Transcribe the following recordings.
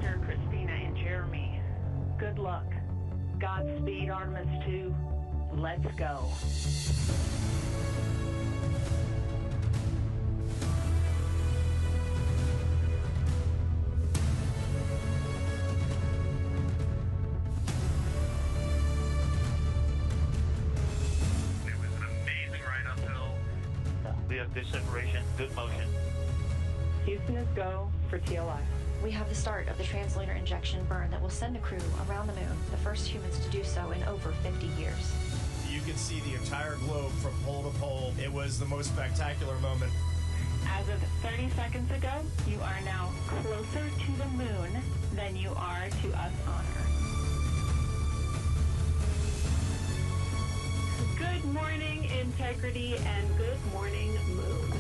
Victor, Christina, and Jeremy. Good luck. Godspeed, Artemis II. Let's go. We have good separation, good motion. Houston is go for TLI. We have the start of the translunar injection burn that will send the crew around the moon, the first humans to do so in over 50 years. You could see the entire globe from pole to pole. It was the most spectacular moment. As of 30 seconds ago, you are now closer to the moon than you are to us on Earth. Good morning, Integrity, and good morning, Moon.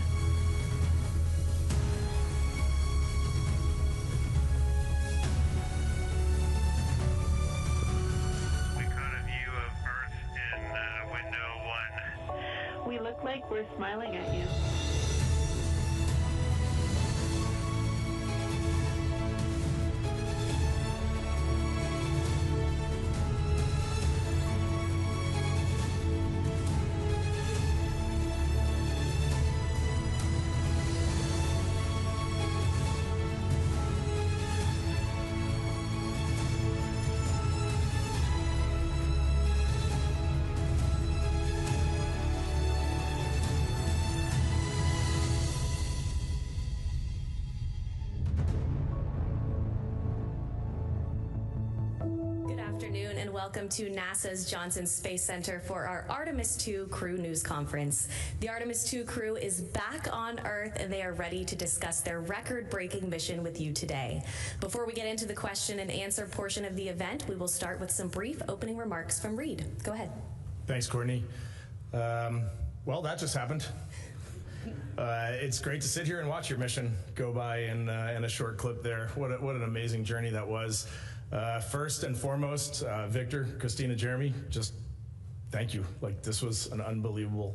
We caught a view of Earth in window 1. We look like we're smiling at you. Welcome to NASA's Johnson Space Center for our Artemis II Crew News Conference. The Artemis II crew is back on Earth and they are ready to discuss their record-breaking mission with you today. Before we get into the question and answer portion of the event, we will start with some brief opening remarks from Reid. Go ahead. Thanks, Courtney. Well, that just happened. It's great to sit here and watch your mission go by in a short clip there. What an amazing journey that was. First and foremost, Victor, Christina, Jeremy, just thank you. Like, this was an unbelievable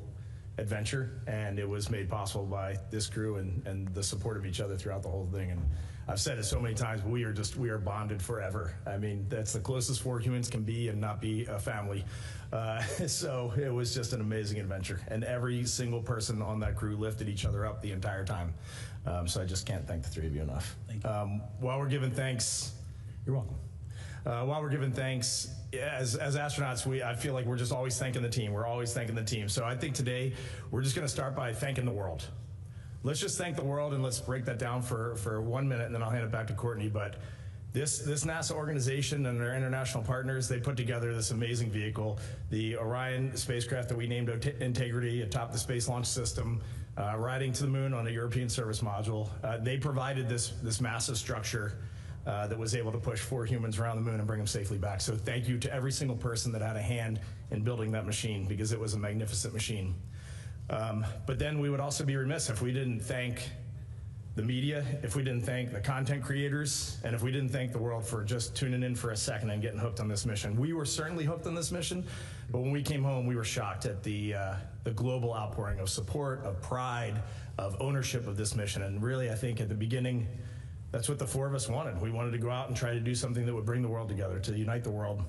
adventure, and it was made possible by this crew and the support of each other throughout the whole thing. And I've said it so many times, we are bonded forever. I mean, that's the closest four humans can be and not be a family. So it was just an amazing adventure, and every single person on that crew lifted each other up the entire time. So I just can't thank the three of you enough. Thank you. While we're giving thanks, you're welcome. While we're giving thanks, as astronauts, I feel like we're just always thanking the team. We're always thanking the team. So I think today we're just going to start by thanking the world. Let's just thank the world, and let's break that down for 1 minute, and then I'll hand it back to Courtney. But this NASA organization and their international partners, they put together this amazing vehicle, the Orion spacecraft that we named Integrity atop the Space Launch System, riding to the moon on a European service module. They provided this massive structure that was able to push 4 humans around the moon and bring them safely back. So thank you to every single person that had a hand in building that machine, because it was a magnificent machine. But then we would also be remiss if we didn't thank the media, if we didn't thank the content creators, and if we didn't thank the world for just tuning in for a second and getting hooked on this mission. We were certainly hooked on this mission, but when we came home, we were shocked at the global outpouring of support, of pride, of ownership of this mission. And really, I think at the beginning, that's what the 4 of us wanted. We wanted to go out and try to do something that would bring the world together, to unite the world.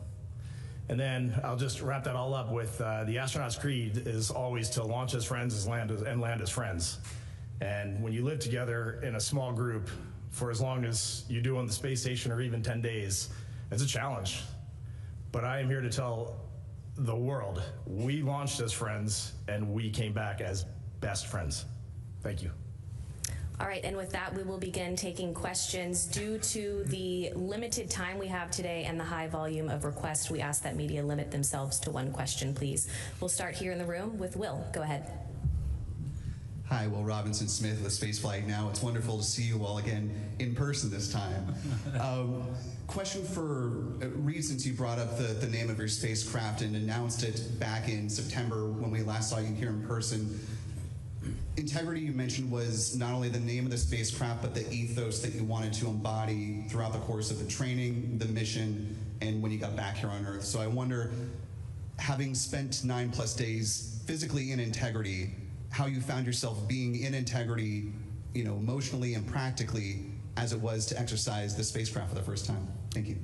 And then I'll just wrap that all up with the astronaut's creed is always to launch as friends and land as friends. And when you live together in a small group for as long as you do on the space station, or even 10 days, it's a challenge. But I am here to tell the world, we launched as friends and we came back as best friends. Thank you. All right, and with that, we will begin taking questions. Due to the limited time we have today and the high volume of requests, we ask that media limit themselves to 1 question, please. We'll start here in the room with Will. Go ahead. Hi, Will Robinson Smith with Spaceflight Now. It's wonderful to see you all again in person this time. Question for Reid, since you brought up the name of your spacecraft and announced it back in September when we last saw you here in person. Integrity, you mentioned, was not only the name of the spacecraft, but the ethos that you wanted to embody throughout the course of the training, the mission, and when you got back here on Earth. So I wonder, having spent 9+ days physically in Integrity, how you found yourself being in Integrity, you know, emotionally and practically as it was to exercise the spacecraft for the first time? Thank you.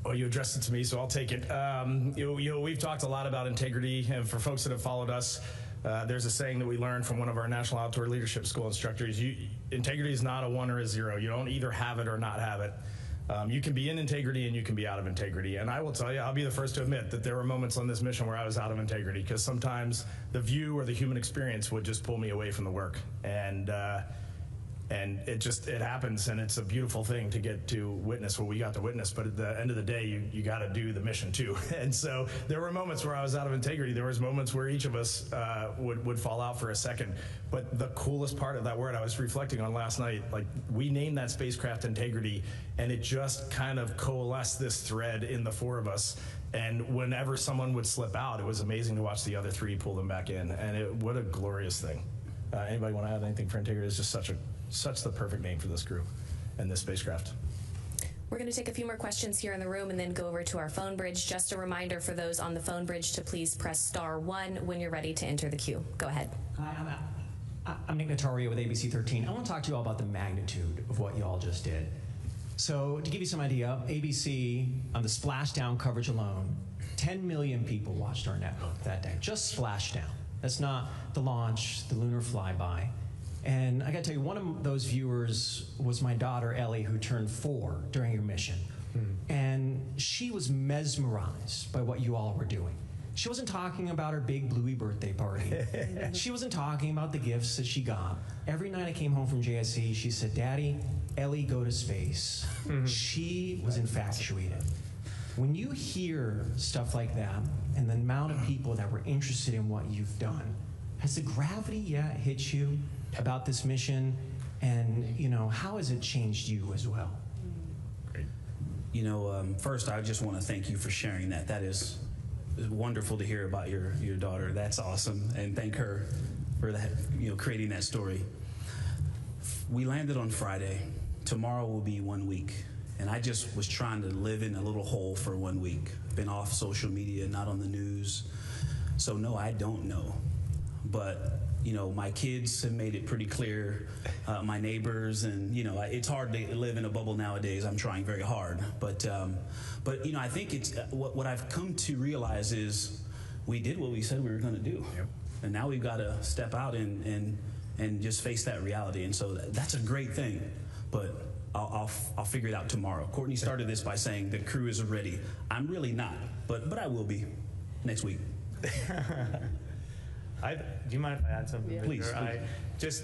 Well, you addressed it to me, so I'll take it. We've talked a lot about integrity, and for folks that have followed us, there's a saying that we learned from one of our National Outdoor Leadership School instructors. Integrity is not a 1 or a 0. You don't either have it or not have it. You can be in integrity and you can be out of integrity. And I will tell you, I'll be the first to admit that there were moments on this mission where I was out of integrity, because sometimes the view or the human experience would just pull me away from the work. And it happens, and it's a beautiful thing to get to witness what we got to witness. But at the end of the day, you got to do the mission too. And so there were moments where I was out of integrity. There was moments where each of us would fall out for a second. But the coolest part of that word I was reflecting on last night, like, we named that spacecraft integrity, and it just kind of coalesced this thread in the 4 of us. And whenever someone would slip out, it was amazing to watch the other 3 pull them back in. And what a glorious thing. Anybody want to add anything for integrity? It's just such the perfect name for this crew and this spacecraft. We're going to take a few more questions here in the room and then go over to our phone bridge. Just a reminder for those on the phone bridge to please press *1 when you're ready to enter the queue. Go ahead. Hi, I'm Nick Notario with ABC 13. I want to talk to you all about the magnitude of what you all just did. So to give you some idea, ABC, on the splashdown coverage alone, 10 million people watched our network that day. Just splashdown. That's not the launch, the lunar flyby. And I got to tell you, one of those viewers was my daughter, Ellie, who turned 4 during your mission. And she was mesmerized by what you all were doing. She wasn't talking about her big bluey birthday party. She wasn't talking about the gifts that she got. Every night I came home from JSC, she said, "Daddy, Ellie, go to space." She was infatuated. When you hear stuff like that, and the amount of people that were interested in what you've done, has the gravity yet hit you about this mission? And, how has it changed you as well? Great. First, I just want to thank you for sharing that. That is wonderful to hear about your daughter. That's awesome. And thank her for that, creating that story. We landed on Friday. Tomorrow will be 1 week. And I just was trying to live in a little hole for 1 week. Been off social media, not on the news. So no, I don't know. But, my kids have made it pretty clear, my neighbors, and, it's hard to live in a bubble nowadays. I'm trying very hard. But I think it's, what I've come to realize is we did what we said we were going to do. Yep. And now we've got to step out and just face that reality. And so that's a great thing. But I'll figure it out tomorrow. Courtney started this by saying the crew is ready. I'm really not, but I will be next week. Do you mind if I add something? Yeah. Please.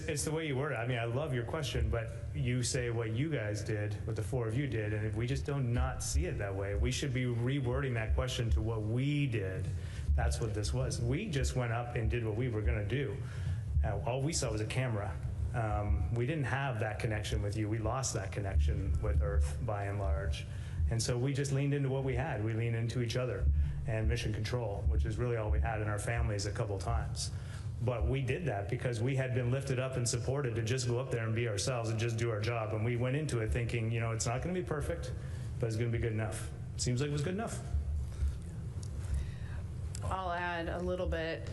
It's the way you word it. I mean, I love your question, but you say what you guys did, what the 4 of you did, and if we just don't not see it that way, we should be rewording that question to what we did. That's what this was. We just went up and did what we were going to do. All we saw was a camera. We didn't have that connection with you. We lost that connection with Earth by and large. And so we just leaned into what we had. We leaned into each other and mission control, which is really all we had in our families a couple times. But we did that because we had been lifted up and supported to just go up there and be ourselves and just do our job. And we went into it thinking, it's not going to be perfect, but it's going to be good enough. Seems like it was good enough. I'll add a little bit,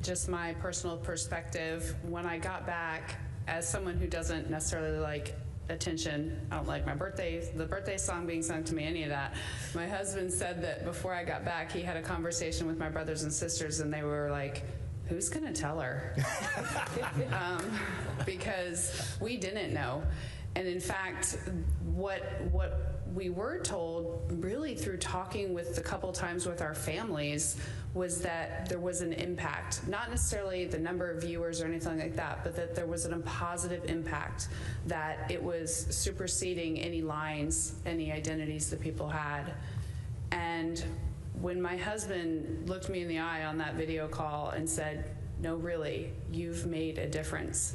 just my personal perspective. When I got back, as someone who doesn't necessarily like attention, I don't like the birthday song being sung to me, any of that. My husband said that before I got back, he had a conversation with my brothers and sisters, and they were like, "Who's gonna tell her?" Because we didn't know. And in fact, what we were told, really through talking with a couple times with our families, was that there was an impact. Not necessarily the number of viewers or anything like that, but that there was a positive impact, that it was superseding any lines, any identities that people had. And when my husband looked me in the eye on that video call and said, "No, really, you've made a difference,"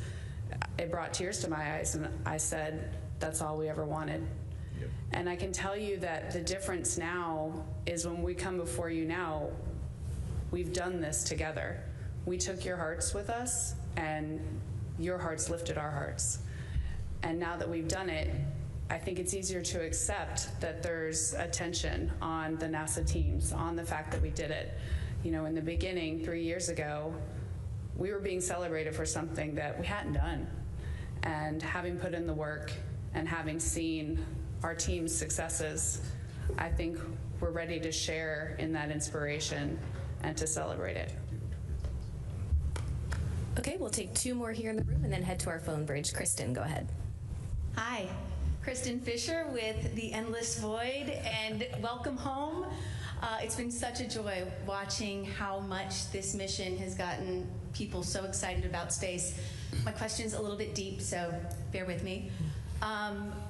it brought tears to my eyes, and I said, "That's all we ever wanted." Yep. And I can tell you that the difference now is when we come before you now, we've done this together. We took your hearts with us, and your hearts lifted our hearts. And now that we've done it, I think it's easier to accept that there's attention on the NASA teams, on the fact that we did it. In the beginning, 3 years ago, we were being celebrated for something that we hadn't done. And having put in the work and having seen our team's successes, I think we're ready to share in that inspiration and to celebrate it. Okay, we'll take 2 more here in the room and then head to our phone bridge. Kristen, go ahead. Hi, Kristen Fisher with The Endless Void, and welcome home. It's been such a joy watching how much this mission has gotten people so excited about space. My question's a little bit deep, so bear with me.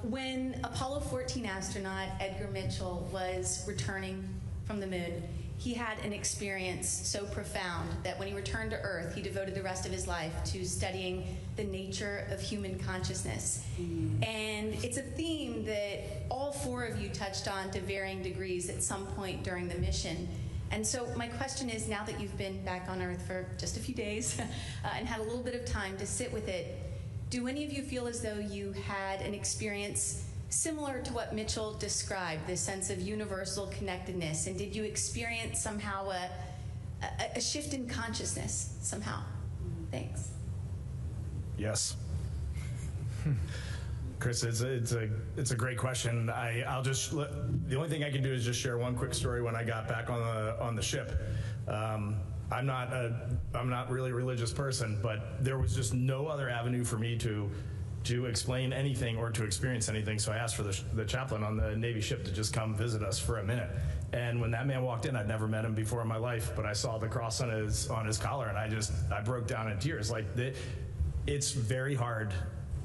When Apollo 14 astronaut Edgar Mitchell was returning from the moon, he had an experience so profound that when he returned to Earth, he devoted the rest of his life to studying the nature of human consciousness. And it's a theme that all 4 of you touched on to varying degrees at some point during the mission. And so my question is, now that you've been back on Earth for just a few days and had a little bit of time to sit with it, do any of you feel as though you had an experience similar to what Mitchell described, this sense of universal connectedness? And did you experience somehow a shift in consciousness somehow? Thanks. Yes. Chris, it's a great question. I'll just the only thing I can do is just share one quick story. When I got back on the ship, I'm not really a religious person, but there was just no other avenue for me to explain anything or to experience anything. So I asked for the chaplain on the Navy ship to just come visit us for a minute. And when that man walked in, I'd never met him before in my life, but I saw the cross on his collar, and I broke down in tears. Like, it's very hard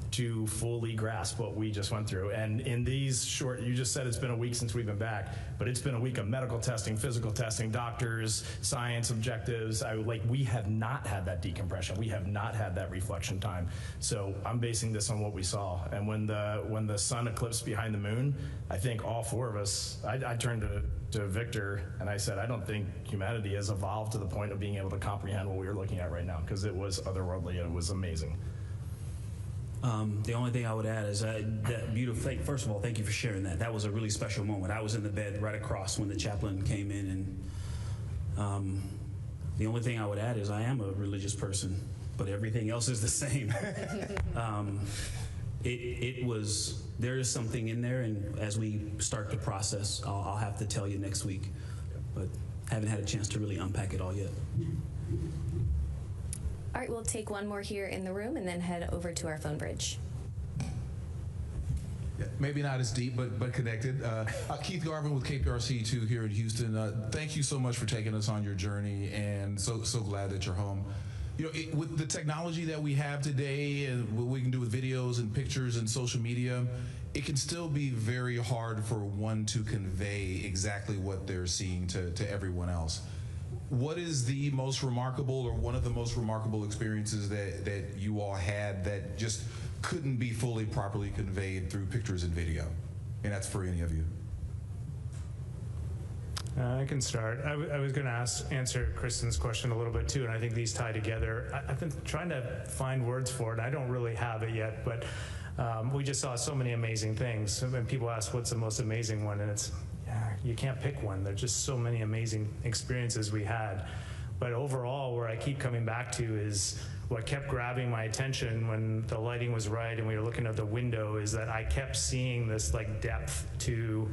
to fully grasp what we just went through. And in these short, you just said it's been a week since we've been back, but it's been a week of medical testing, physical testing, doctors, science objectives. We have not had that decompression. We have not had that reflection time. So I'm basing this on what we saw. And when the sun eclipsed behind the moon, I think all 4 of us, I turned to Victor and I said, I don't think humanity has evolved to the point of being able to comprehend what we were looking at right now, because it was otherworldly and it was amazing. The only thing I would add is that beautiful. First of all, thank you for sharing that. That was a really special moment. I was in the bed right across when the chaplain came in, and the only thing I would add is I am a religious person, but everything else is the same. There is something in there, and as we start the process, I'll have to tell you next week, but haven't had a chance to really unpack it all yet. All right, we'll take 1 more here in the room and then head over to our phone bridge. Yeah, maybe not as deep, but connected. Keith Garvin with KPRC2 here in Houston. Thank you so much for taking us on your journey, and so glad that you're home. You know, with the technology that we have today and what we can do with videos and pictures and social media, it can still be very hard for one to convey exactly what they're seeing to everyone else. What is the most remarkable, or one of the most remarkable experiences that you all had that just couldn't be fully properly conveyed through pictures and video? And that's for any of you. I can start. I was going to answer Kristen's question a little bit too, and I think these tie together. I've been trying to find words for it. I don't really have it yet, but we just saw so many amazing things. When people ask what's the most amazing one, and it's, you can't pick one. There's just so many amazing experiences we had. But overall, where I keep coming back to is what kept grabbing my attention when the lighting was right and we were looking out the window, is that I kept seeing this depth to,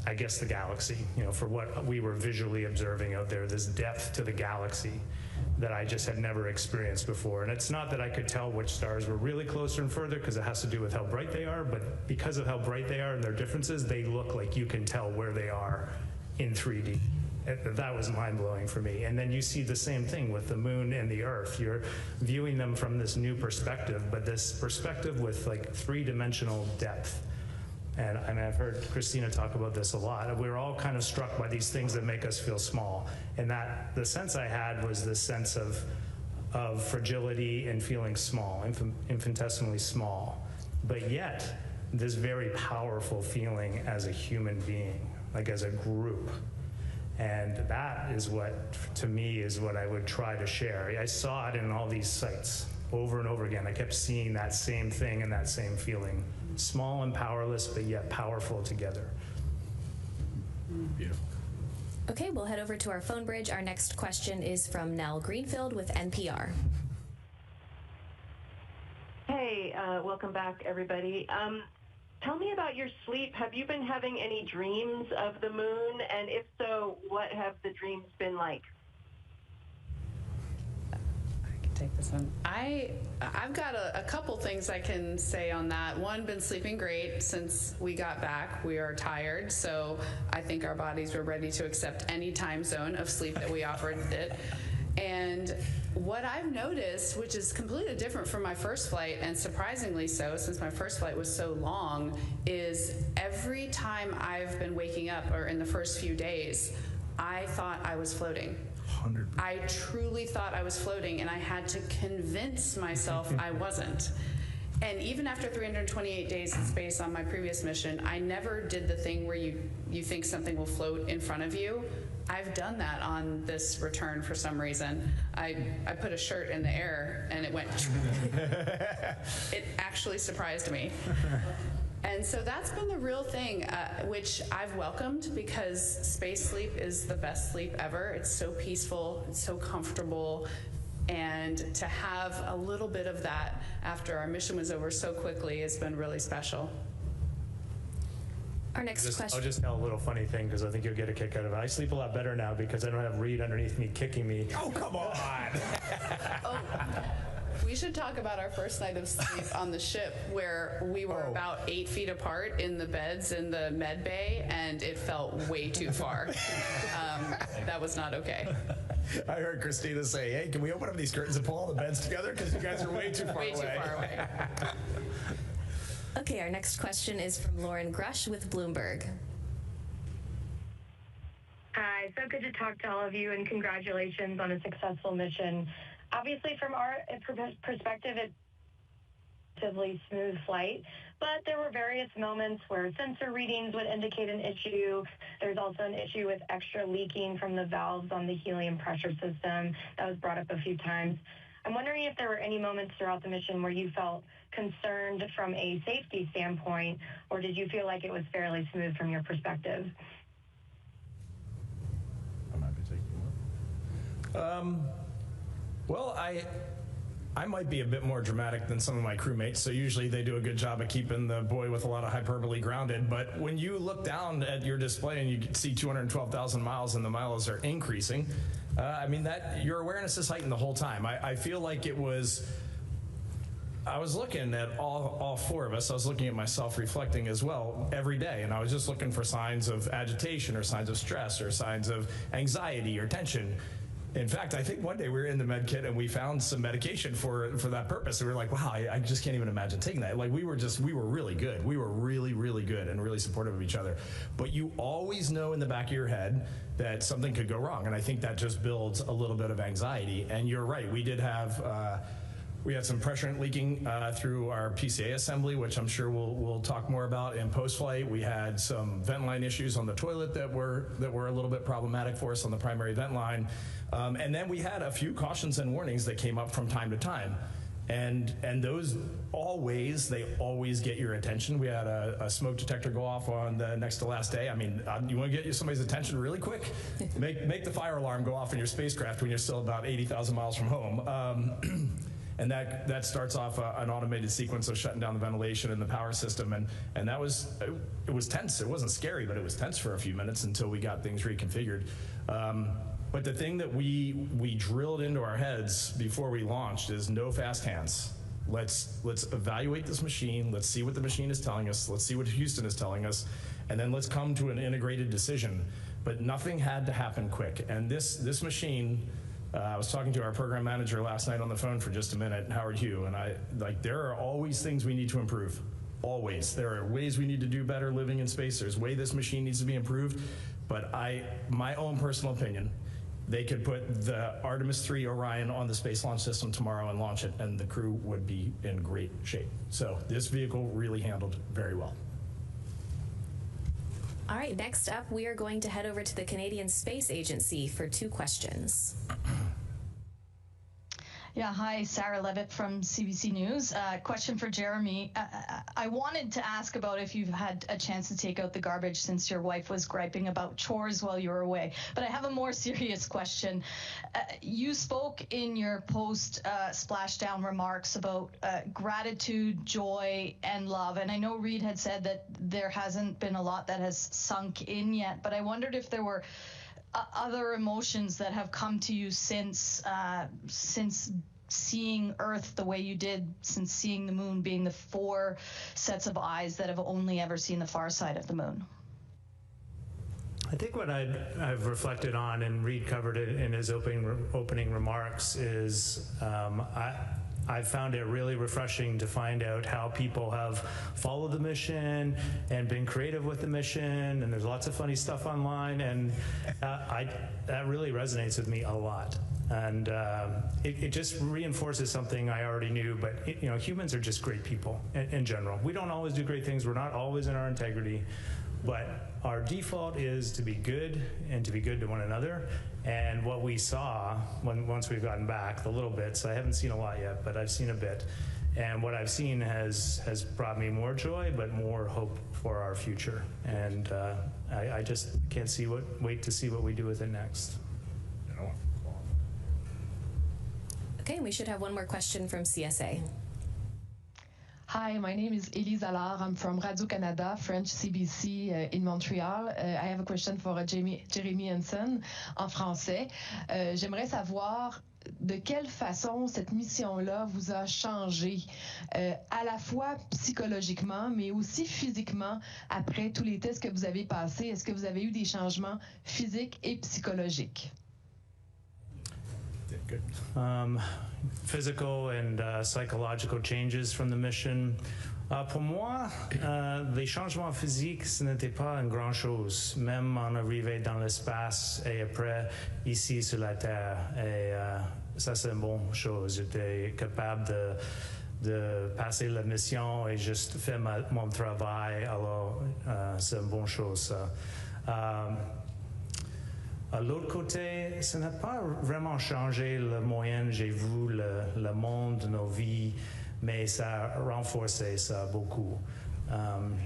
I guess, the galaxy, for what we were visually observing out there, this depth to the galaxy that I just had never experienced before. And it's not that I could tell which stars were really closer and further, because it has to do with how bright they are, but because of how bright they are and their differences, they look like you can tell where they are in 3D. That was mind-blowing for me. And then you see the same thing with the moon and the Earth. You're viewing them from this new perspective, but this perspective with 3-dimensional depth. And I mean, I've heard Christina talk about this a lot. We're all kind of struck by these things that make us feel small. And that the sense I had was this sense of fragility and feeling small, infinitesimally small. But yet, this very powerful feeling as a human being, as a group. And that is what, to me, is what I would try to share. I saw it in all these sites over and over again. I kept seeing that same thing and that same feeling. Small and powerless, but yet powerful together. Beautiful. Okay, we'll head over to our phone bridge. Our next question is from Nell Greenfield with NPR. Hey, Hey, welcome back, everybody. Tell me about your sleep. Have you been having any dreams of the moon? And if so, what have the dreams been like? I can take this one. I've got a couple things I can say on that. One, been sleeping great since we got back. We are tired, so I think our bodies were ready to accept any time zone of sleep that we offered it. And what I've noticed, which is completely different from my first flight, and surprisingly so, since my first flight was so long, is every time I've been waking up, or in the first few days, I thought I was floating. 100%. I truly thought I was floating, and I had to convince myself I wasn't. And even after 328 days in space on my previous mission, I never did the thing where you think something will float in front of you. I've done that on this return for some reason. I put a shirt in the air and it went. It actually surprised me. And so that's been the real thing, which I've welcomed, because space sleep is the best sleep ever. It's so peaceful, it's so comfortable. And to have a little bit of that after our mission was over so quickly has been really special. Our next question. I'll just tell a little funny thing, because I think you'll get a kick out of it. I sleep a lot better now because I don't have Reid underneath me kicking me. Oh, come on! We should talk about our first night of sleep on the ship, where we were about 8 feet apart in the beds in the med bay, and it felt way too far. That was not okay. I heard Christina say, hey, can we open up these curtains and pull all the beds together? Because you guys are way too far away. Way too far away. Okay, our next question is from Lauren Grush with Bloomberg. Hi, so good to talk to all of you, and congratulations on a successful mission. Obviously, from our perspective, it's a relatively smooth flight, but there were various moments where sensor readings would indicate an issue. There's also an issue with extra leaking from the valves on the helium pressure system that was brought up a few times. I'm wondering if there were any moments throughout the mission where you felt concerned from a safety standpoint, or did you feel like it was fairly smooth from your perspective? I'm happy to take you. Well, I might be a bit more dramatic than some of my crewmates, so usually they do a good job of keeping the boy with a lot of hyperbole grounded. But when you look down at your display and you see 212,000 miles and the miles are increasing, I mean, that your awareness is heightened the whole time. I feel like it was, I was looking at all four of us. I was looking at myself reflecting as well every day, and I was just looking for signs of agitation or signs of stress or signs of anxiety or tension. In fact, I think one day we were in the med kit and we found some medication for that purpose. And we were like, wow, I just can't even imagine taking that. Like we were really good. We were really, really good and really supportive of each other. But you always know in the back of your head that something could go wrong. And I think that just builds a little bit of anxiety. And you're right, we did have, we had some pressure leaking through our PCA assembly, which I'm sure we'll talk more about in post-flight. We had some vent line issues on the toilet that were a little bit problematic for us on the primary vent line. And then we had a few cautions and warnings that came up from time to time. And those they always get your attention. We had a smoke detector go off on the next to last day. I mean, you want to get somebody's attention really quick? Make the fire alarm go off in your spacecraft when you're still about 80,000 miles from home. And that starts off an automated sequence of shutting down the ventilation and the power system. And that was, it was tense. It wasn't scary, but it was tense for a few minutes until we got things reconfigured. But the thing that we drilled into our heads before we launched is no fast hands. Let's evaluate this machine. Let's see what the machine is telling us. Let's see what Houston is telling us. And then let's come to an integrated decision. But nothing had to happen quick. And this machine, I was talking to our program manager last night on the phone for just a minute, Howard Hugh, and there are always things we need to improve. Always. There are ways we need to do better living in space. There's a way this machine needs to be improved. But my own personal opinion, they could put the Artemis II Orion on the Space Launch System tomorrow and launch it, and the crew would be in great shape. So this vehicle really handled very well. All right, next up, we are going to head over to the Canadian Space Agency for 2 questions. Yeah, hi, Sarah Levitt from CBC News. Question for Jeremy. I wanted to ask about if you've had a chance to take out the garbage since your wife was griping about chores while you were away. But I have a more serious question. You spoke in your post-splashdown remarks about gratitude, joy, and love. And I know Reid had said that there hasn't been a lot that has sunk in yet, but I wondered if there were other emotions that have come to you since seeing Earth the way you did, since seeing the moon, being the 4 sets of eyes that have only ever seen the far side of the moon. I think what I've reflected on, and Reid covered it in his opening remarks, is I found it really refreshing to find out how people have followed the mission and been creative with the mission, and there's lots of funny stuff online, and that really resonates with me a lot. And it just reinforces something I already knew, but humans are just great people in general. We don't always do great things, we're not always in our integrity, but our default is to be good and to be good to one another. And what we saw once we've gotten back, the little bits, I haven't seen a lot yet, but I've seen a bit. And what I've seen has brought me more joy, but more hope for our future. And I just can't wait to see what we do with it next. Okay, we should have one more question from CSA. Hi, my name is Elise Allard. I'm from Radio-Canada, French CBC in Montreal. I have a question for Jeremy Hansen en français. J'aimerais savoir de quelle façon cette mission-là vous a changé, à la fois psychologiquement, mais aussi physiquement, après tous les tests que vous avez passés. Est-ce que vous avez eu des changements physiques et psychologiques? Good. Physical and psychological changes from the mission. Pour moi, les changements physiques, ce n'était pas une grande chose, même en arrivant dans l'espace et après ici sur la Terre. Et ça, c'est une bonne chose. J'étais capable de passer la mission et juste faire mon travail. Alors, c'est une bonne chose, ça. À l'autre côté, ça n'a pas vraiment changé le moyen que j'ai vu le monde, nos vies, mais ça a renforcé ça beaucoup.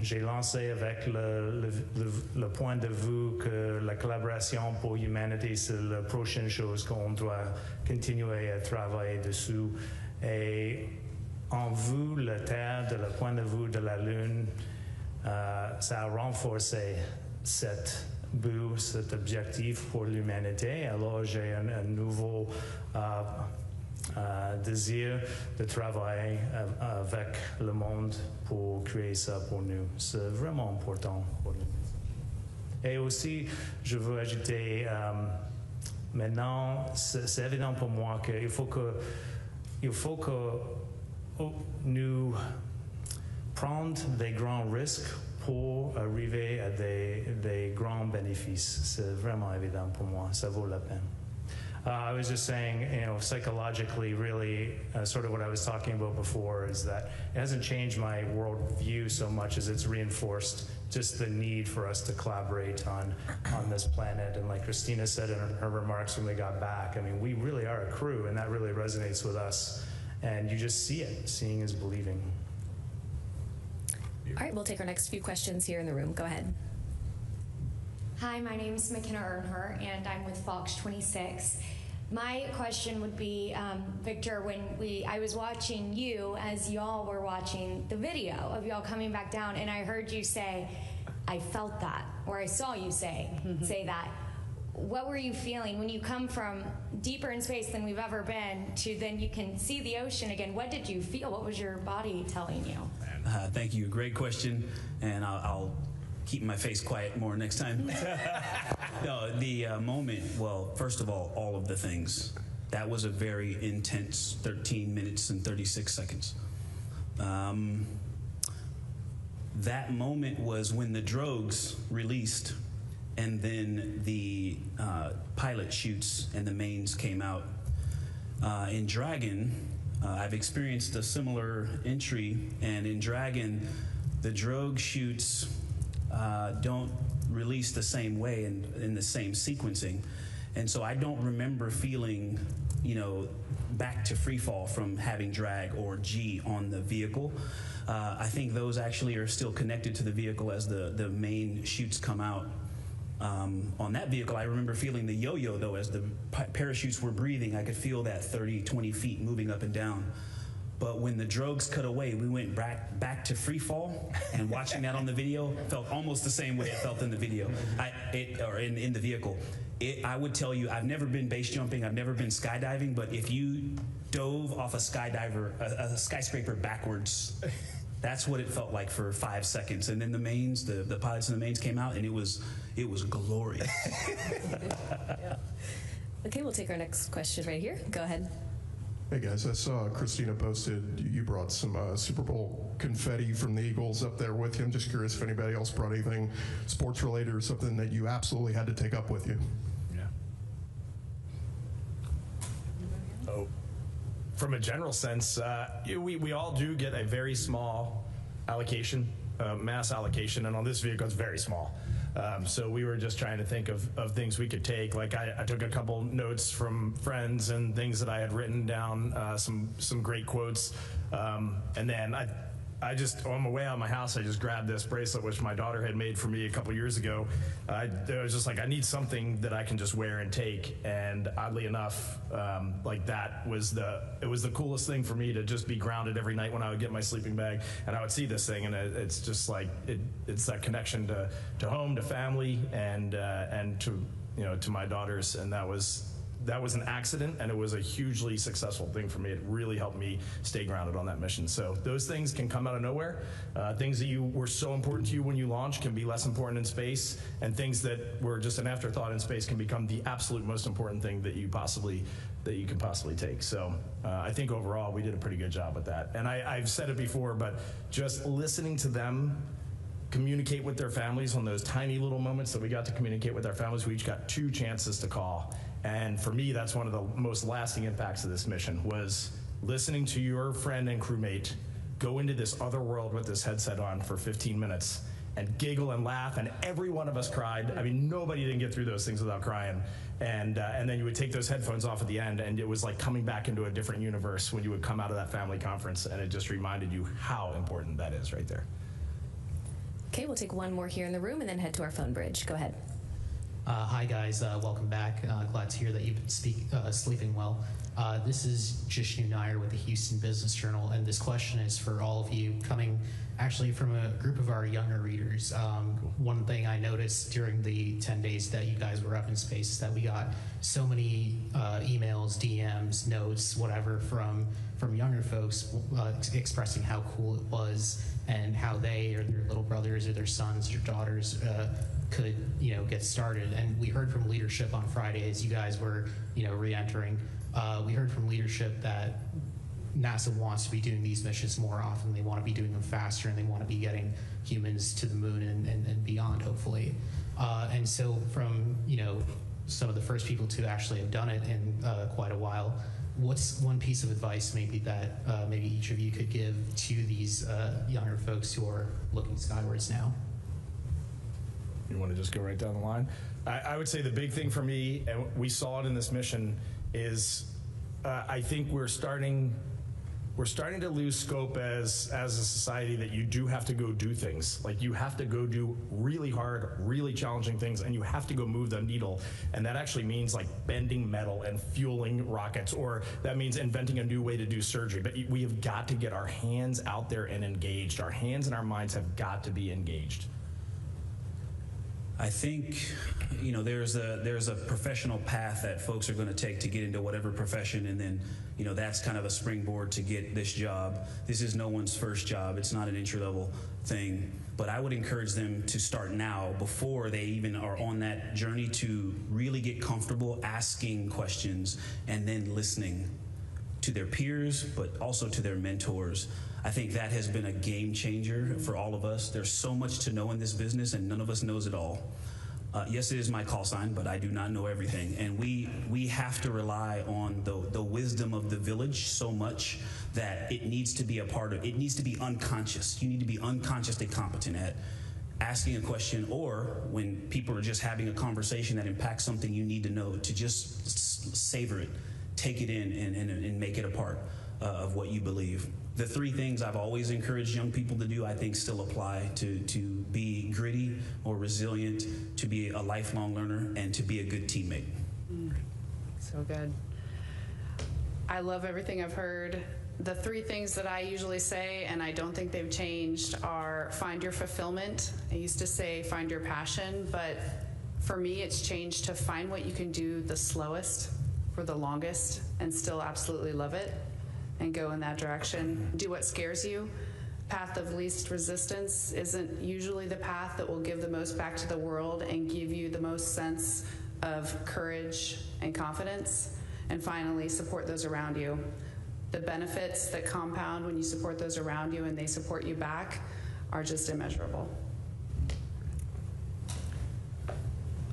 J'ai lancé avec le point de vue que la collaboration pour l'humanité, c'est la prochaine chose qu'on doit continuer à travailler dessus. Et en vue la Terre, de le point de vue de la Lune, ça a renforcé cet objectif pour l'humanité. Alors j'ai un nouveau désir de travailler avec le monde pour créer ça pour nous. C'est vraiment important pour nous. Et aussi, je veux ajouter, maintenant, c'est évident pour moi qu'il faut que nous prenions des grands risques pour arriver à des grands bénéfices. C'est vraiment évident pour moi. Ça vaut la peine. I was just saying, psychologically, really, sort of what I was talking about before is that it hasn't changed my worldview so much as it's reinforced just the need for us to collaborate on this planet. And like Christina said in her remarks when we got back, I mean, we really are a crew, and that really resonates with us. And you just see it. Seeing is believing. All right, we'll take our next few questions here in the room. Go ahead. Hi, my name is McKenna Earnhardt, and I'm with Fox 26. My question would be, Victor, when I was watching you as y'all were watching the video of y'all coming back down, and I heard you say, I felt that, or I saw you say that. What were you feeling when you come from deeper in space than we've ever been to then you can see the ocean again? What did you feel? What was your body telling you? Thank you. Great question, and I'll keep my face quiet more next time. No, the moment, well, first of all of the things. That was a very intense 13 minutes and 36 seconds. That moment was when the drogues released, and then the pilot chutes and the mains came out. In Dragon, I've experienced a similar entry, and in Dragon, the drogue chutes don't release the same way in the same sequencing. And so I don't remember feeling, back to free fall from having drag or G on the vehicle. I think those actually are still connected to the vehicle as the main chutes come out. On that vehicle, I remember feeling the yo-yo, though, as the parachutes were breathing. I could feel that 30, 20 feet moving up and down. But when the drogues cut away, we went back to free fall, and watching that on the video felt almost the same way it felt in the video, or in the vehicle. I would tell you, I've never been base jumping, I've never been skydiving, but if you dove off a skyscraper backwards, that's what it felt like for 5 seconds. And then the mains, the pilots in the mains came out, and it was glorious. Yeah. Okay, we'll take our next question right here. Go ahead. Hey guys, I saw Christina posted you brought some Super Bowl confetti from the Eagles up there with you. I'm just curious if anybody else brought anything sports related or something that you absolutely had to take up with you. Yeah. Oh, from a general sense, we all do get a very small allocation, mass allocation, and on this vehicle it's very small. So we were just trying to think of things we could take. Like I took a couple notes from friends and things that I had written down, some great quotes. And then I just, on my way out of my house, I just grabbed this bracelet, which my daughter had made for me a couple years ago. I was just like, I need something that I can just wear and take. And oddly enough, like it was the coolest thing for me to just be grounded every night when I would get my sleeping bag and I would see this thing, and it's just like, it's that connection to home, to family, and to my daughters. And that was an accident, and it was a hugely successful thing for me. It really helped me stay grounded on that mission. So those things can come out of nowhere. Things that were so important to you when you launch can be less important in space, and things that were just an afterthought in space can become the absolute most important thing that you can possibly take. So I think overall we did a pretty good job with that. And I've said it before, but just listening to them communicate with their families on those tiny little moments that we got to communicate with our families. We each got 2 chances to call. And for me, that's one of the most lasting impacts of this mission, was listening to your friend and crewmate go into this other world with this headset on for 15 minutes and giggle and laugh, and every one of us cried. I mean, nobody didn't get through those things without crying. And then you would take those headphones off at the end, and it was like coming back into a different universe when you would come out of that family conference, and it just reminded you how important that is right there. Okay, we'll take one more here in the room and then head to our phone bridge. Go ahead. Hi guys, welcome back. Glad to hear that you've been sleeping well. This is Jishnu Nair with the Houston Business Journal, and this question is for all of you, coming actually from a group of our younger readers. One thing I noticed during the 10 days that you guys were up in space is that we got so many emails, DMs, notes, whatever, from younger folks expressing how cool it was and how they or their little brothers or their sons or daughters could get started. And we heard from leadership on Friday as you guys were re-entering. We heard from leadership that NASA wants to be doing these missions more often. They want to be doing them faster, and they want to be getting humans to the moon and beyond, hopefully. And so from some of the first people to actually have done it in quite a while, what's one piece of advice maybe that maybe each of you could give to these younger folks who are looking skywards now? You want to just go right down the line? I would say the big thing for me, and we saw it in this mission, is I think we're starting to lose scope as a society that you do have to go do things. Like, you have to go do really hard, really challenging things, and you have to go move the needle. And that actually means like bending metal and fueling rockets, or that means inventing a new way to do surgery. But we have got to get our hands out there and engaged. Our hands and our minds have got to be engaged. I think, there's a professional path that folks are going to take to get into whatever profession, and then, that's kind of a springboard to get this job. This is no one's first job. It's not an entry-level thing. But I would encourage them to start now, before they even are on that journey, to really get comfortable asking questions and then listening to their peers, but also to their mentors. I think that has been a game changer for all of us. There's so much to know in this business, and none of us knows it all. Yes, it is my call sign, but I do not know everything. And we have to rely on the wisdom of the village so much that it needs to be a part of, it needs to be unconscious. You need to be unconsciously competent at asking a question, or when people are just having a conversation that impacts something you need to know, to just savor it, take it in, and make it a part of what you believe. The three things I've always encouraged young people to do, I think still apply: to be gritty or resilient, to be a lifelong learner, and to be a good teammate. So good. I love everything I've heard. The three things that I usually say, and I don't think they've changed, are find your fulfillment. I used to say find your passion, but for me it's changed to find what you can do the slowest for the longest and still absolutely love it and go in that direction. Do what scares you. Path of least resistance isn't usually the path that will give the most back to the world and give you the most sense of courage and confidence. And finally, support those around you. The benefits that compound when you support those around you and they support you back are just immeasurable.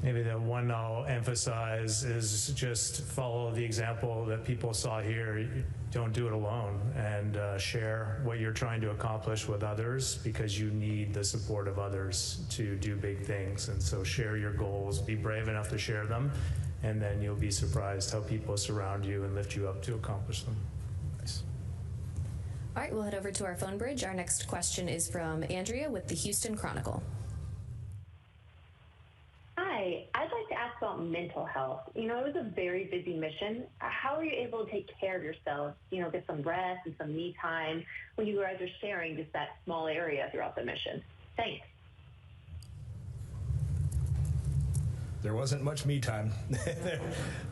Maybe the one I'll emphasize is just follow the example that people saw here. Don't do it alone, and share what you're trying to accomplish with others, because you need the support of others to do big things. And so share your goals, be brave enough to share them, and then you'll be surprised how people surround you and lift you up to accomplish them. Nice. All right, we'll head over to our phone bridge. Our next question is from Andrea with the Houston Chronicle. Hi, I'd like to ask about mental health. You know, it was a very busy mission. How are you able to take care of yourself, you know, get some rest and some me time when you guys are sharing just that small area throughout the mission? Thanks. There wasn't much me time.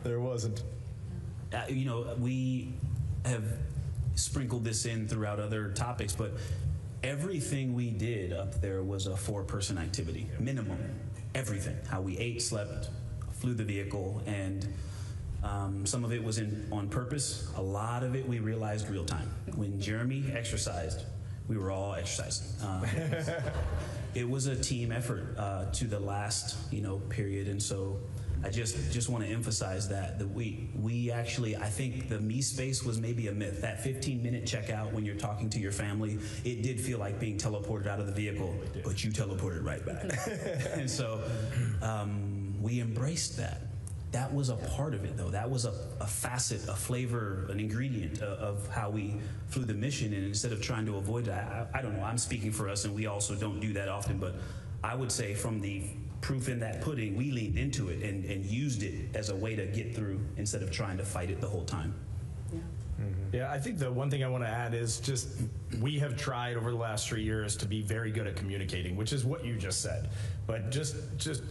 There wasn't. You know, we have sprinkled this in throughout other topics, but everything we did up there was a 4-person activity, minimum. Everything. How we ate, slept, flew the vehicle, and some of it was on purpose. A lot of it we realized real time. When Jeremy exercised, we were all exercising. It was a team effort to the last, period, and so I just want to emphasize that we actually, I think the me space was maybe a myth. That 15-minute checkout when you're talking to your family, it did feel like being teleported out of the vehicle, but you teleported right back. And so we embraced that. That was a part of it, though. That was a facet, a flavor, an ingredient of how we flew the mission. And instead of trying to avoid it, I don't know, I'm speaking for us, and we also don't do that often, but I would say from the proof in that pudding, we leaned into it and used it as a way to get through instead of trying to fight it the whole time. Yeah, I think the one thing I want to add is just we have tried over the last 3 years to be very good at communicating, which is what you just said. But just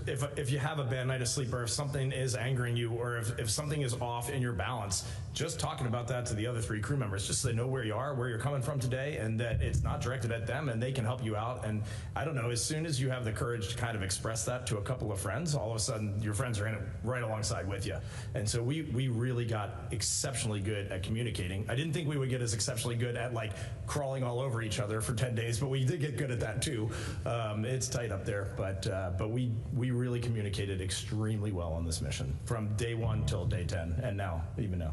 if you have a bad night of sleep, or if something is angering you, or if something is off in your balance, just talking about that to the other 3 crew members, just so they know where you are, where you're coming from today, and that it's not directed at them, and they can help you out. And I don't know, as soon as you have the courage to kind of express that to a couple of friends, all of a sudden your friends are in it right alongside with you. And so we really got exceptionally good at communicating. I didn't think we would get as exceptionally good at like crawling all over each other for 10 days, but we did get good at that too. It's tight up there, but we really communicated extremely well on this mission from day 1 till day 10, and now, even now.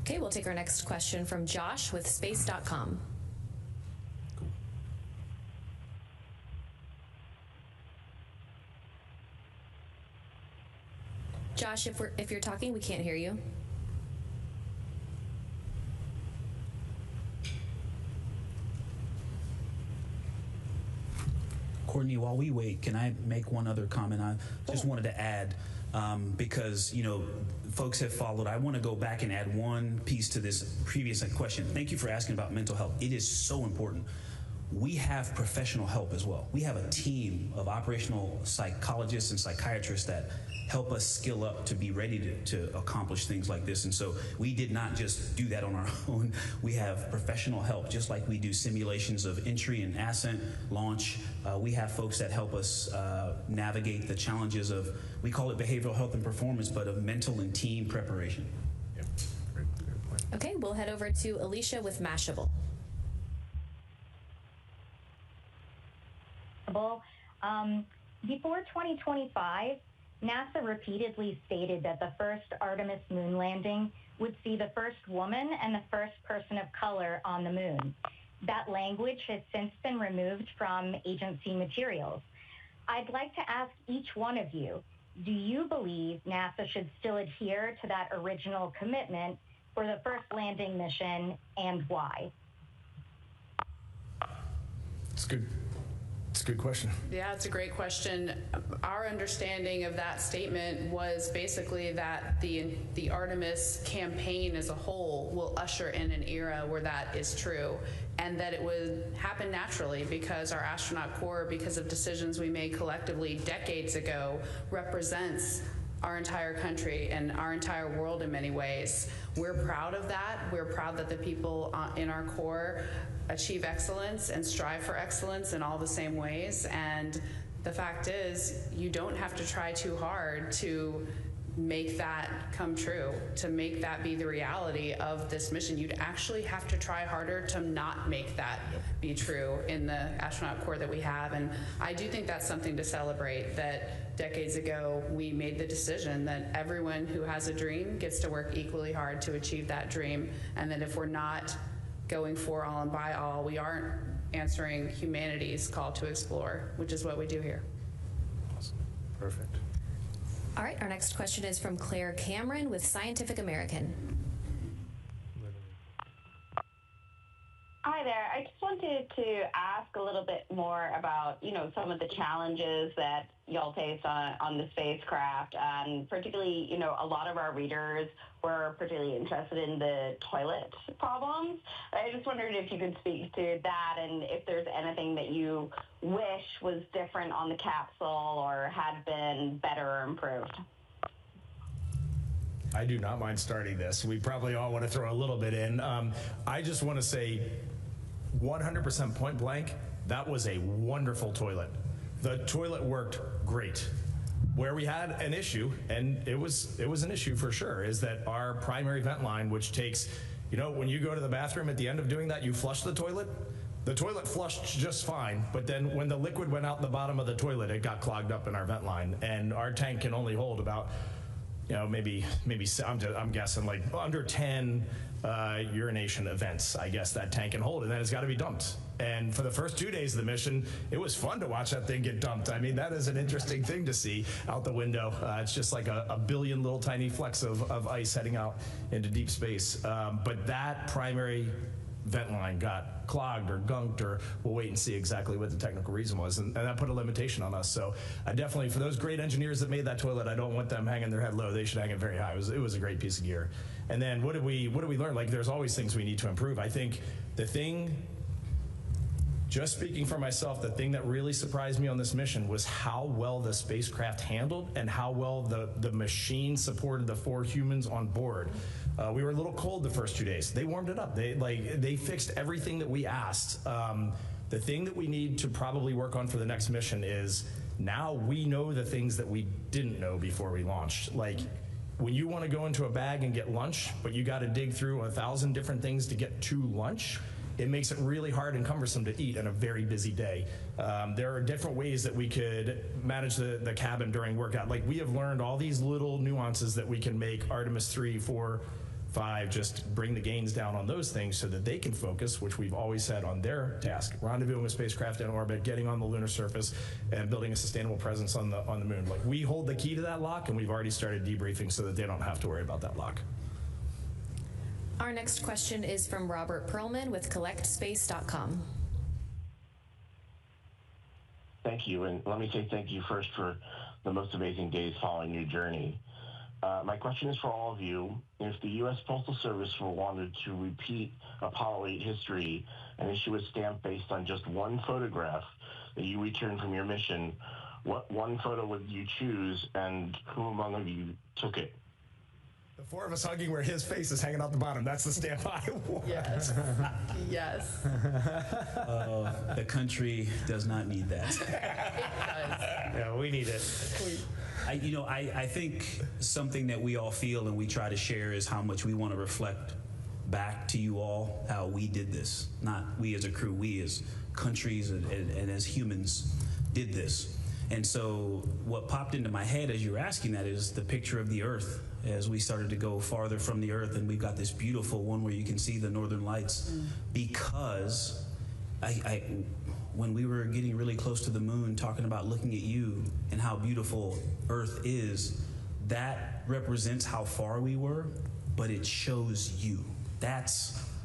Okay, we'll take our next question from Josh with space.com. Josh, if you're talking, we can't hear you. Courtney, while we wait, can I make one other comment? I just wanted to add, because, folks have followed. I want to go back and add one piece to this previous question. Thank you for asking about mental health. It is so important. We have professional help as well. We have a team of operational psychologists and psychiatrists that help us skill up to be ready to accomplish things like this. And so we did not just do that on our own. We have professional help, just like we do simulations of entry and ascent, launch. We have folks that help us navigate the challenges of, we call it behavioral health and performance, but of mental and team preparation. Yeah, great point. Okay, we'll head over to Alicia with Mashable. Before 2025, NASA repeatedly stated that the first Artemis moon landing would see the first woman and the first person of color on the moon. That language has since been removed from agency materials. I'd like to ask each one of you, do you believe NASA should still adhere to that original commitment for the first landing mission, and why? It's good. It's a good question. Yeah, it's a great question. Our understanding of that statement was basically that the Artemis campaign as a whole will usher in an era where that is true, and that it would happen naturally because our astronaut corps, because of decisions we made collectively decades ago, represents our entire country and our entire world in many ways. We're proud of that. We're proud that the people in our corps achieve excellence and strive for excellence in all the same ways. And the fact is, you don't have to try too hard to make that come true, to make that be the reality of this mission. You'd actually have to try harder to not make that be true in the astronaut corps that we have. And I do think that's something to celebrate, that decades ago we made the decision that everyone who has a dream gets to work equally hard to achieve that dream, and that if we're not going for all and by all, we aren't answering humanity's call to explore, which is what we do here. Awesome. Perfect. All right, our next question is from Claire Cameron with Scientific American. Hi there. I just wanted to ask a little bit more about, some of the challenges that y'all faced on the spacecraft, and particularly, a lot of our readers were particularly interested in the toilet problems. I just wondered if you could speak to that and if there's anything that you wish was different on the capsule or had been better or improved. I do not mind starting this. We probably all want to throw a little bit in. I just want to say 100% point blank, that was a wonderful toilet. The toilet worked great. Where we had an issue, and it was an issue for sure, is that our primary vent line, which takes, when you go to the bathroom at the end of doing that, you flush the toilet flushed just fine, but then when the liquid went out the bottom of the toilet, it got clogged up in our vent line, and our tank can only hold about, maybe I'm guessing like under 10 urination events, I guess that tank can hold, and then it's got to be dumped. And for the first 2 days of the mission, it was fun to watch that thing get dumped. I mean, that is an interesting thing to see out the window. It's just like a billion little tiny flecks of ice heading out into deep space. But that primary vent line got clogged or gunked, or we'll wait and see exactly what the technical reason was, and that put a limitation on us. So I definitely, for those great engineers that made that toilet, I don't want them hanging their head low. They should hang it very high. It was a great piece of gear. And then what did we learn? Like, there's always things we need to improve. I think the thing, just speaking for myself, the thing that really surprised me on this mission was how well the spacecraft handled and how well the machine supported the 4 humans on board. We were a little cold the first 2 days. They warmed it up. They fixed everything that we asked. The thing that we need to probably work on for the next mission is, now we know the things that we didn't know before we launched. Like, when you want to go into a bag and get lunch, but you got to dig through 1,000 different things to get to lunch, it makes it really hard and cumbersome to eat on a very busy day. There are different ways that we could manage the cabin during workout. Like, we have learned all these little nuances that we can make Artemis 3, 4, 5, just bring the gains down on those things so that they can focus, which we've always had on their task, rendezvousing with spacecraft in orbit, getting on the lunar surface, and building a sustainable presence on the moon. Like, we hold the key to that lock, and we've already started debriefing so that they don't have to worry about that lock. Our next question is from Robert Perlman with collectspace.com. Thank you, and let me say thank you first for the most amazing days following your journey. My question is for all of you. If the U.S. Postal Service wanted to repeat Apollo 8 history and issue a stamp based on just one photograph that you returned from your mission, what one photo would you choose, and who among you took it? The 4 of us hugging where his face is hanging out the bottom. That's the stamp I want. Yes. Yes. The country does not need that. It does. Yeah, we need it. I think something that we all feel and we try to share is how much we want to reflect back to you all how we did this. Not we as a crew, we as countries and as humans did this. And so what popped into my head as you were asking that is the picture of the Earth as we started to go farther from the Earth, and we've got this beautiful one where you can see the northern lights, because when we were getting really close to the moon, talking about looking at you and how beautiful Earth is, that represents how far we were, but it shows you.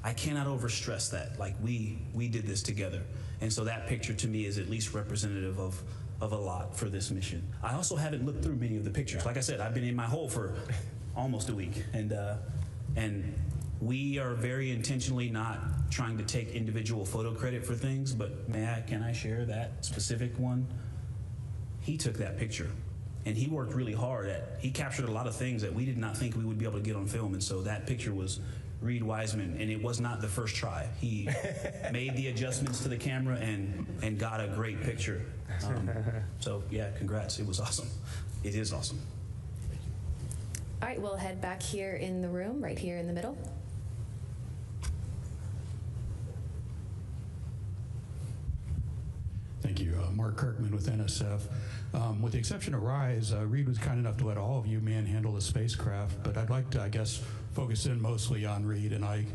I cannot overstress that. Like, we did this together. And so that picture to me is at least representative of a lot for this mission. I also haven't looked through many of the pictures. Like I said, I've been in my hole for almost a week. And we are very intentionally not trying to take individual photo credit for things, but can I share that specific one? He took that picture, and he worked really hard he captured a lot of things that we did not think we would be able to get on film, and so that picture was Reid Wiseman, and it was not the first try. He made the adjustments to the camera and got a great picture. So yeah, congrats, it was awesome. It is awesome. All right, we'll head back here in the room, right here in the middle. Thank you. Mark Kirkman with NSF. With the exception of Rise, Reid was kind enough to let all of you manhandle the spacecraft, but I'd like to, I guess, focus in mostly on Reid and Ike.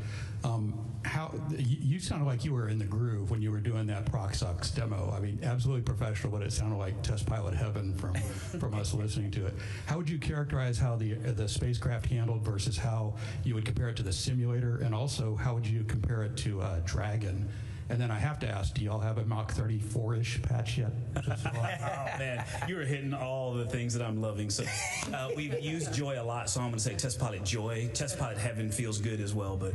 You sounded like you were in the groove when you were doing that Proxox demo. I mean, absolutely professional, but it sounded like test pilot heaven from us listening to it. How would you characterize how the spacecraft handled versus how you would compare it to the simulator, and also how would you compare it to Dragon? And then I have to ask, do y'all have a Mach 34-ish patch yet? Oh man, you were hitting all the things that I'm loving. So we've used Joy a lot, so I'm going to say Test Pilot Joy. Test Pilot Heaven feels good as well, but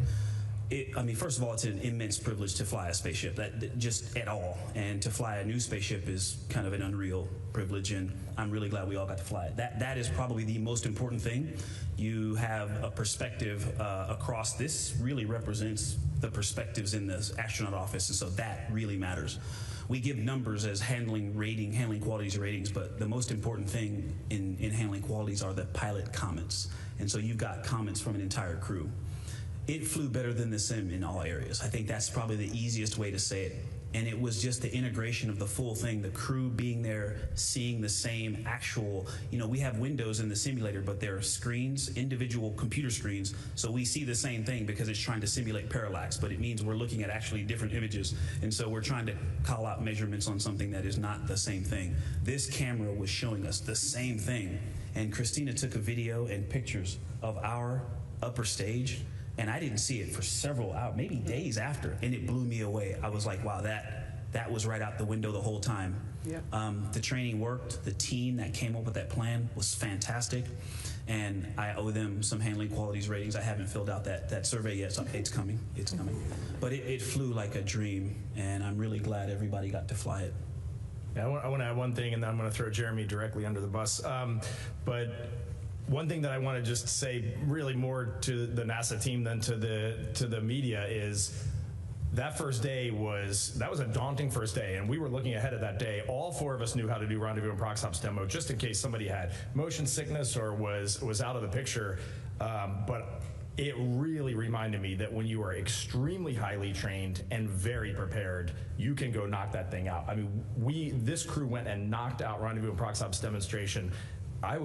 first of all, it's an immense privilege to fly a spaceship, just at all. And to fly a new spaceship is kind of an unreal privilege, and I'm really glad we all got to fly it. That is probably the most important thing. You have a perspective across. This really represents the perspectives in the astronaut office, and so that really matters. We give numbers as handling qualities ratings, but the most important thing in handling qualities are the pilot comments. And so you've got comments from an entire crew. It flew better than the sim in all areas. I think that's probably the easiest way to say it. And it was just the integration of the full thing, the crew being there, seeing the same actual, we have windows in the simulator, but they're screens, individual computer screens, so we see the same thing because it's trying to simulate parallax, but it means we're looking at actually different images, and so we're trying to call out measurements on something that is not the same thing. This camera was showing us the same thing, and Christina took a video and pictures of our upper stage, and I didn't see it for several hours, maybe days after, and it blew me away. I was like, wow, that was right out the window the whole time. Yep. The training worked. The team that came up with that plan was fantastic, and I owe them some handling qualities ratings. I haven't filled out that survey yet, so it's coming. It's coming. But it flew like a dream, and I'm really glad everybody got to fly it. Yeah, I want to add one thing, and then I'm going to throw Jeremy directly under the bus. But one thing that I want to just say really more to the NASA team than to the media is that first day was a daunting first day, and we were looking ahead of that day. All four of us knew how to do rendezvous and Proxops demo just in case somebody had motion sickness or was out of the picture. But it really reminded me that when you are extremely highly trained and very prepared, you can go knock that thing out. I mean, this crew went and knocked out rendezvous and Proxops demonstration. I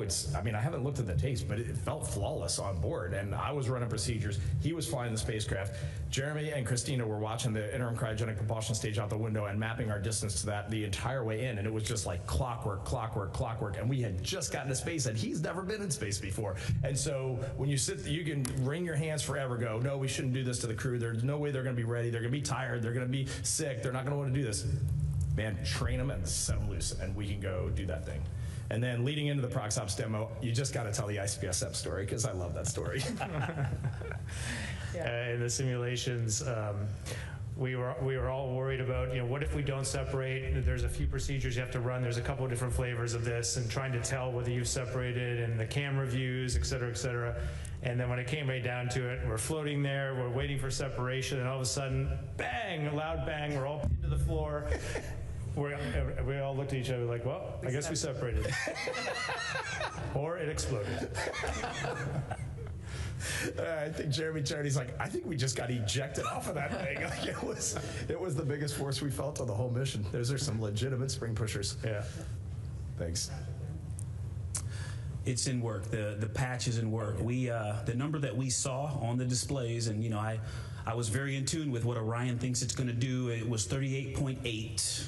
haven't looked at the tapes, but it felt flawless on board, and I was running procedures. He was flying the spacecraft. Jeremy and Christina were watching the interim cryogenic propulsion stage out the window and mapping our distance to that the entire way in, and it was just like clockwork, and we had just gotten to space, and he's never been in space before. And so when you can wring your hands forever, go, no, we shouldn't do this to the crew. There's no way they're going to be ready. They're going to be tired. They're going to be sick. They're not going to want to do this. Man, train them and set them loose, and we can go do that thing. And then leading into the Proxops demo, you just got to tell the ICPSF story, because I love that story. In the simulations, we were all worried about, what if we don't separate? There's a few procedures you have to run. There's a couple of different flavors of this, and trying to tell whether you've separated, and the camera views, et cetera, et cetera. And then when it came right down to it, we're floating there, we're waiting for separation, and all of a sudden, bang, a loud bang, we're all pinned to the floor. We all looked at each other like, well, I guess we separated. Or it exploded. I think Jeremy Charity's like, I think we just got ejected off of that thing. Like, it was the biggest force we felt on the whole mission. Those are some legitimate spring pushers. Yeah. Thanks. It's in work. The patch is in work. We the number that we saw on the displays, and I was very in tune with what Orion thinks it's going to do. It was 38.8,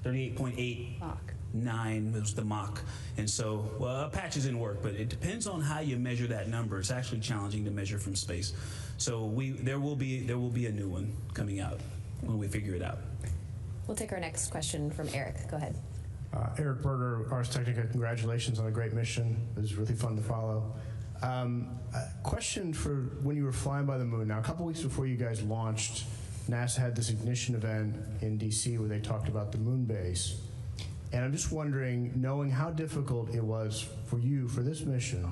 38.89 was the Mach, and so a patch is in work. But it depends on how you measure that number. It's actually challenging to measure from space. So there will be a new one coming out when we figure it out. We'll take our next question from Eric. Go ahead. Eric Berger, Ars Technica, congratulations on a great mission. It was really fun to follow. Question for when you were flying by the moon. Now, a couple weeks before you guys launched, NASA had this ignition event in DC where they talked about the moon base. And I'm just wondering, knowing how difficult it was for you for this mission,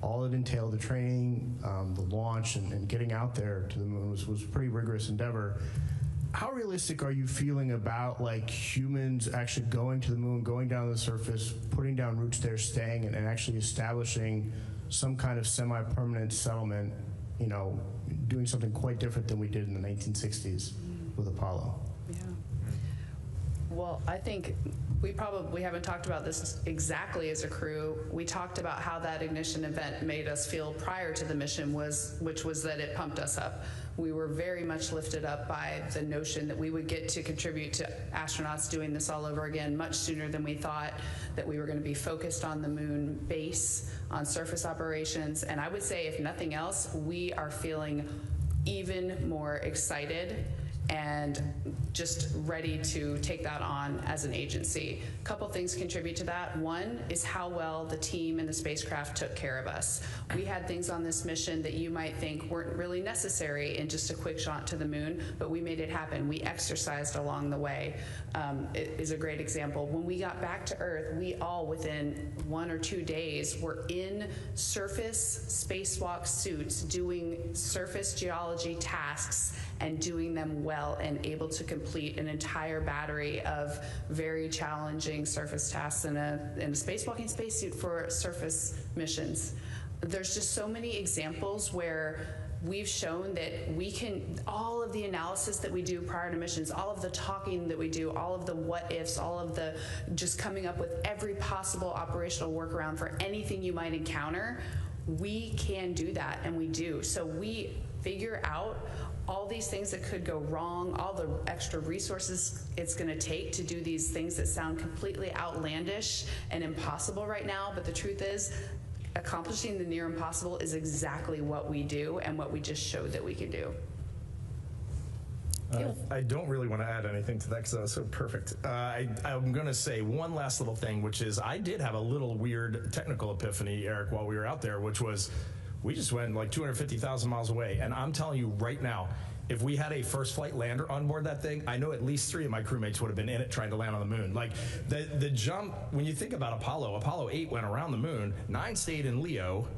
all it entailed, the training, the launch, and getting out there to the moon was a pretty rigorous endeavor. How realistic are you feeling about humans actually going to the moon, going down to the surface, putting down roots there, staying, and actually establishing some kind of semi-permanent settlement, doing something quite different than we did in the 1960s with Apollo? Yeah. Well, I think we probably haven't talked about this exactly as a crew. We talked about how that ignition event made us feel prior to the mission, which was that it pumped us up. We were very much lifted up by the notion that we would get to contribute to astronauts doing this all over again much sooner than we thought, that we were going to be focused on the moon base, on surface operations, and I would say, if nothing else, we are feeling even more excited and just ready to take that on as an agency. A couple things contribute to that. One is how well the team and the spacecraft took care of us. We had things on this mission that you might think weren't really necessary in just a quick shot to the moon, but we made it happen. We exercised along the way. It is a great example. When we got back to Earth, we all, within 1 or 2 days, were in surface spacewalk suits doing surface geology tasks and doing them well and able to complete an entire battery of very challenging surface tasks in a spacewalking spacesuit for surface missions. There's just so many examples where we've shown that we can, all of the analysis that we do prior to missions, all of the talking that we do, all of the what ifs, all of the just coming up with every possible operational workaround for anything you might encounter, we can do that, and we do. So we figure out all these things that could go wrong, all the extra resources it's going to take to do these things that sound completely outlandish and impossible right now, but the truth is, accomplishing the near impossible is exactly what we do and what we just showed that we can do. I don't really want to add anything to that because that was so perfect. I'm going to say one last little thing, which is I did have a little weird technical epiphany, Eric, while we were out there, which was we just went like 250,000 miles away. And I'm telling you right now, if we had a first flight lander on board that thing, I know at least 3 of my crewmates would have been in it trying to land on the moon. Like the jump, when you think about Apollo 8 went around the moon, 9 stayed in Leo,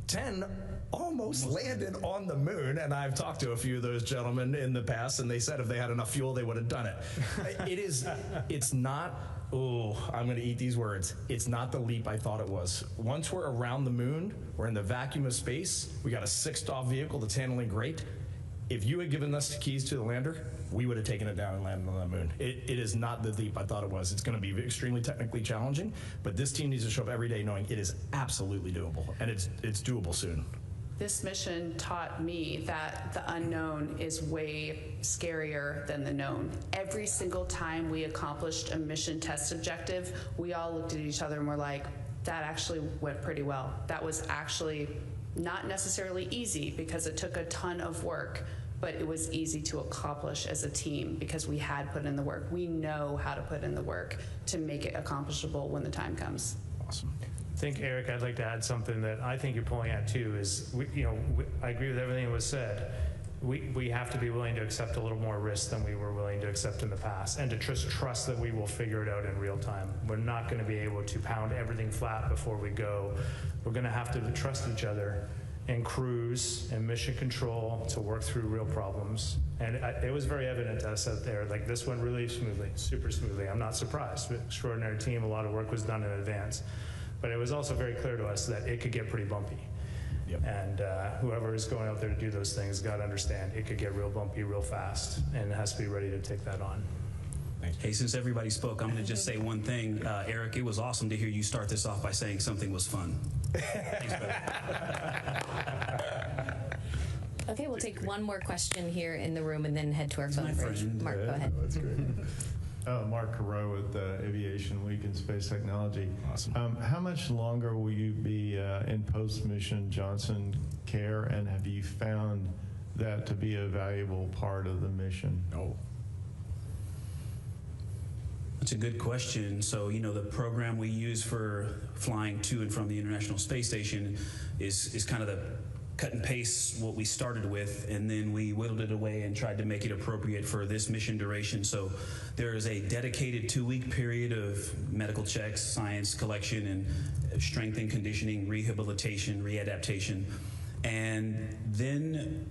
10 almost landed on the moon, and I've talked to a few of those gentlemen in the past, and they said if they had enough fuel, they would have done it. It's not, I'm going to eat these words. It's not the leap I thought it was. Once we're around the moon, we're in the vacuum of space, we got a 6-stop vehicle that's handling great. If you had given us the keys to the lander, we would have taken it down and landed on the moon. It is not the leap I thought it was. It's going to be extremely technically challenging, but this team needs to show up every day knowing it is absolutely doable, and it's doable soon. This mission taught me that the unknown is way scarier than the known. Every single time we accomplished a mission test objective, we all looked at each other and were like, that actually went pretty well. That was actually not necessarily easy because it took a ton of work, but it was easy to accomplish as a team because we had put in the work. We know how to put in the work to make it accomplishable when the time comes. Awesome. I think, Eric, I'd like to add something that I think you're pulling at too is, I agree with everything that was said. We have to be willing to accept a little more risk than we were willing to accept in the past, and to trust that we will figure it out in real time. We're not going to be able to pound everything flat before we go. We're going to have to trust each other and crews and mission control to work through real problems. And it was very evident to us out there, like this went really smoothly, super smoothly. I'm not surprised. Extraordinary team, a lot of work was done in advance. But it was also very clear to us that it could get pretty bumpy. Yep. And whoever is going out there to do those things got to understand it could get real bumpy real fast, and it has to be ready to take that on. Hey, since everybody spoke, I'm going to just say one thing. Eric, it was awesome to hear you start this off by saying something was fun. Thanks, brother. Okay, we'll take one more question here in the room and then head to our phone bridge. Mark, go ahead. That's great. Mark Carreau with Aviation Week and Space Technology. Awesome. How much longer will you be in post-mission Johnson care, and have you found that to be a valuable part of the mission? No. That's a good question. So, the program we use for flying to and from the International Space Station is kind of the cut and paste what we started with, and then we whittled it away and tried to make it appropriate for this mission duration. So there is a dedicated 2-week period of medical checks, science collection, and strength and conditioning, rehabilitation, readaptation. And then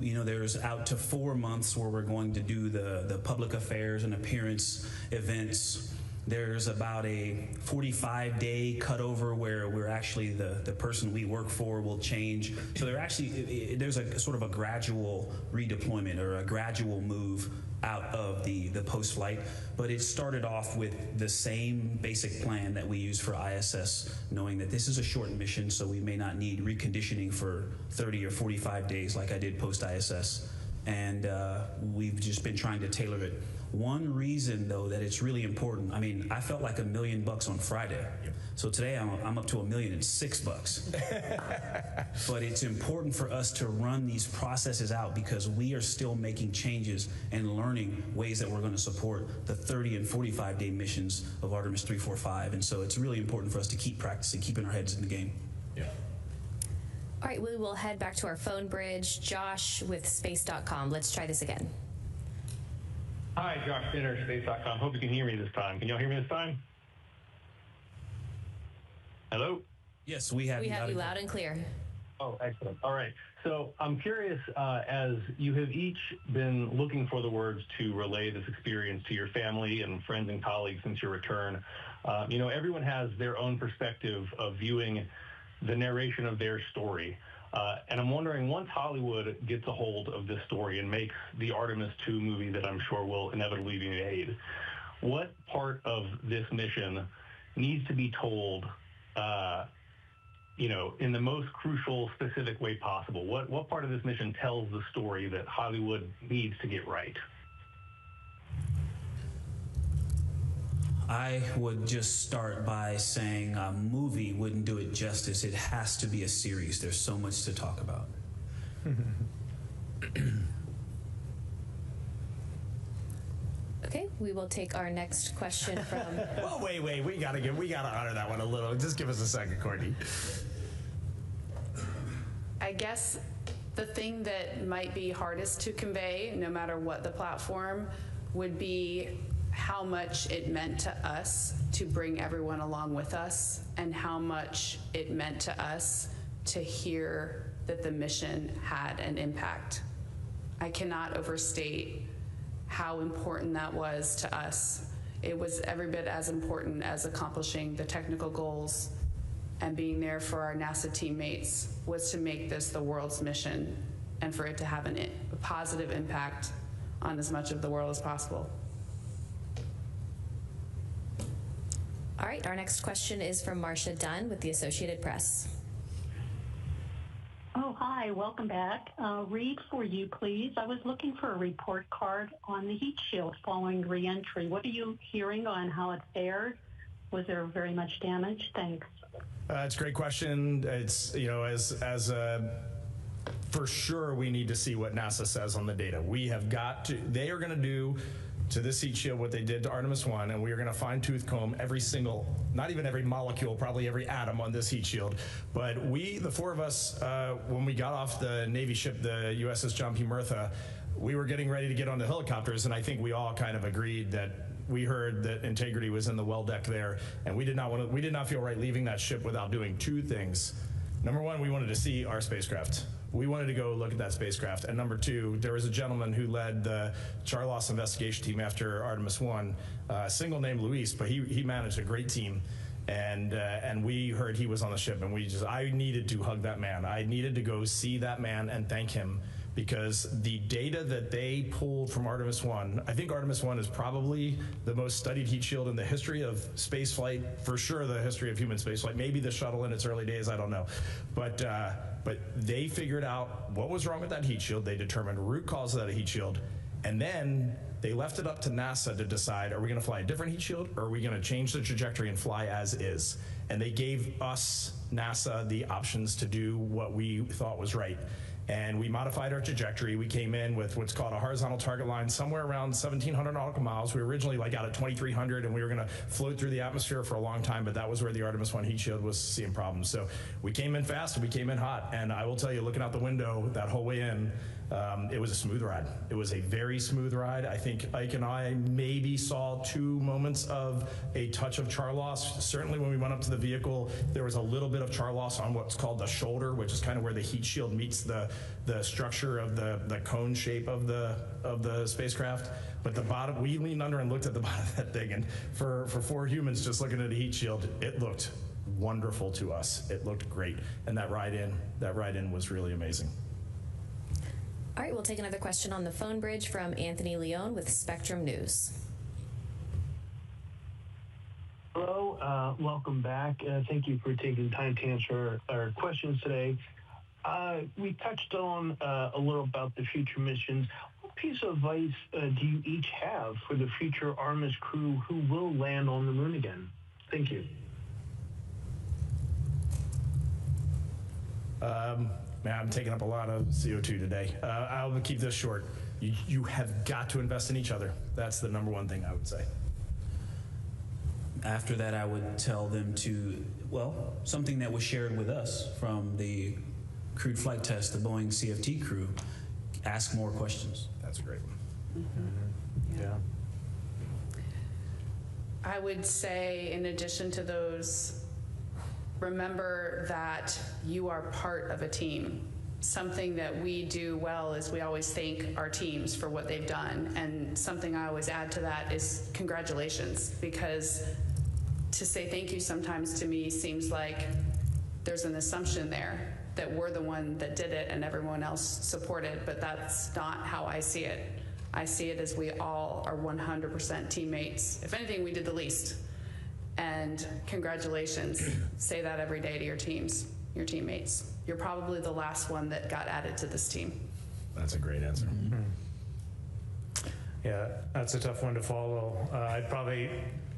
there's out to 4 months where we're going to do the public affairs and appearance events. There's about a 45-day cutover where we're actually the person we work for will change. So there's a sort of a gradual redeployment or a gradual move out of the post-flight. But it started off with the same basic plan that we use for ISS, knowing that this is a short mission, so we may not need reconditioning for 30 or 45 days like I did post-ISS. And we've just been trying to tailor it. One reason, though, that it's really important, I felt like $1 million on Friday. So today I'm up to $1,006,000. But it's important for us to run these processes out because we are still making changes and learning ways that we're going to support the 30 and 45-day missions of Artemis 3, 4, 5. And so it's really important for us to keep practicing, keeping our heads in the game. Yeah. All right, we will head back to our phone bridge. Josh with space.com. Let's try this again. Hi, Josh Finner, space.com. Hope you can hear me this time. Can y'all hear me this time? Hello? Yes, we have you loud and clear. Oh, excellent. All right. So I'm curious, as you have each been looking for the words to relay this experience to your family and friends and colleagues since your return, everyone has their own perspective of viewing the narration of their story. And I'm wondering, once Hollywood gets a hold of this story and makes the Artemis II movie that I'm sure will inevitably be made, what part of this mission needs to be told, in the most crucial, specific way possible? What part of this mission tells the story that Hollywood needs to get right? I would just start by saying a movie wouldn't do it justice. It has to be a series. There's so much to talk about. Okay, we will take our next question from... Well, wait, we gotta honor that one a little. Just give us a second, Courtney. I guess the thing that might be hardest to convey, no matter what the platform, would be how much it meant to us to bring everyone along with us, and how much it meant to us to hear that the mission had an impact. I cannot overstate how important that was to us. It was every bit as important as accomplishing the technical goals and being there for our NASA teammates, was to make this the world's mission and for it to have a positive impact on as much of the world as possible. All right, our next question is from Marcia Dunn with the Associated Press. Oh, hi, welcome back. Reid, for you, please. I was looking for a report card on the heat shield following re-entry. What are you hearing on how it fared? Was there very much damage? Thanks. It's a great question. It's, for sure we need to see what NASA says on the data. They are going to do to this heat shield what they did to Artemis 1, and we are going to fine-tooth comb every single, not even every molecule, probably every atom on this heat shield. But the four of us, when we got off the Navy ship, the USS John P. Murtha, we were getting ready to get on the helicopters, and I think we all kind of agreed that we heard that integrity was in the well deck there, and we did not feel right leaving that ship without doing two things. Number one, we wanted to see our spacecraft. We wanted to go look at that spacecraft. And number two, there was a gentleman who led the Charlos investigation team after Artemis 1, a single named Luis, but he managed a great team. And we heard he was on the ship, and I needed to hug that man. I needed to go see that man and thank him, because the data that they pulled from Artemis 1, I think Artemis 1 is probably the most studied heat shield in the history of spaceflight, for sure the history of human spaceflight, maybe the shuttle in its early days, I don't know. But they figured out what was wrong with that heat shield, they determined root cause of that heat shield, and then they left it up to NASA to decide, are we gonna fly a different heat shield, or are we gonna change the trajectory and fly as is? And they gave us, NASA, the options to do what we thought was right. And we modified our trajectory. We came in with what's called a horizontal target line somewhere around 1,700 nautical miles. We were originally like out at 2,300 and we were gonna float through the atmosphere for a long time, but that was where the Artemis 1 heat shield was seeing problems. So we came in fast and we came in hot. And I will tell you, looking out the window that whole way in, it was a smooth ride. It was a very smooth ride. I think Ike and I maybe saw 2 moments of a touch of char loss. Certainly when we went up to the vehicle, there was a little bit of char loss on what's called the shoulder, which is kind of where the heat shield meets the structure of the cone shape of the spacecraft. But the bottom, we leaned under and looked at the bottom of that thing, and for 4 humans just looking at a heat shield, it looked wonderful to us. It looked great. And that ride in was really amazing. All right, we'll take another question on the phone bridge from Anthony Leone with Spectrum News. Hello, welcome back. Thank you for taking time to answer our questions today. We touched on a little about the future missions. What piece of advice do you each have for the future Artemis crew who will land on the moon again? Thank you. Man, I'm taking up a lot of CO2 today. I'll keep this short. You have got to invest in each other. That's the #1 thing I would say. After that, I would tell them to, well, something that was shared with us from the crewed flight test, the Boeing CFT crew, ask more questions. That's a great one. Mm-hmm. Yeah. I would say, in addition to those, remember that you are part of a team. Something that we do well is we always thank our teams for what they've done. And something I always add to that is congratulations, because to say thank you sometimes to me seems like there's an assumption there that we're the one that did it and everyone else supported, but that's not how I see it. I see it as we all are 100% teammates. If anything, we did the least. And congratulations. Say that every day to your teams, your teammates. You're probably the last one that got added to this team. That's a great answer. Mm-hmm. Yeah, that's a tough one to follow. I'd probably,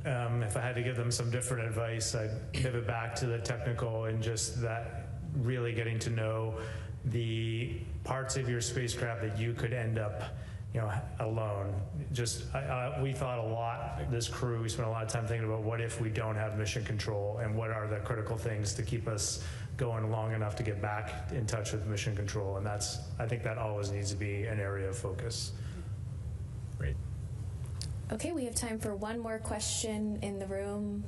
if I had to give them some different advice, I'd pivot back to the technical and just that really getting to know the parts of your spacecraft that you could end up alone. Just, we thought a lot, this crew, we spent a lot of time thinking about what if we don't have mission control and what are the critical things to keep us going long enough to get back in touch with mission control. And I think that always needs to be an area of focus. Great. Okay, we have time for one more question in the room.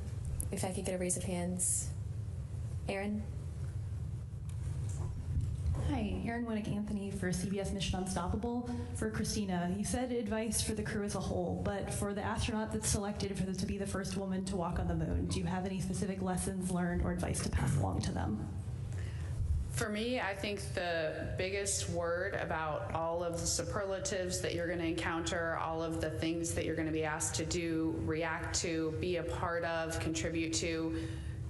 If I could get a raise of hands. Aaron? Hi, Erin Winnick-Anthony for CBS Mission Unstoppable. For Christina, you said advice for the crew as a whole, but for the astronaut that's selected to be the first woman to walk on the moon, do you have any specific lessons learned or advice to pass along to them? For me, I think the biggest word about all of the superlatives that you're going to encounter, all of the things that you're going to be asked to do, react to, be a part of, contribute to,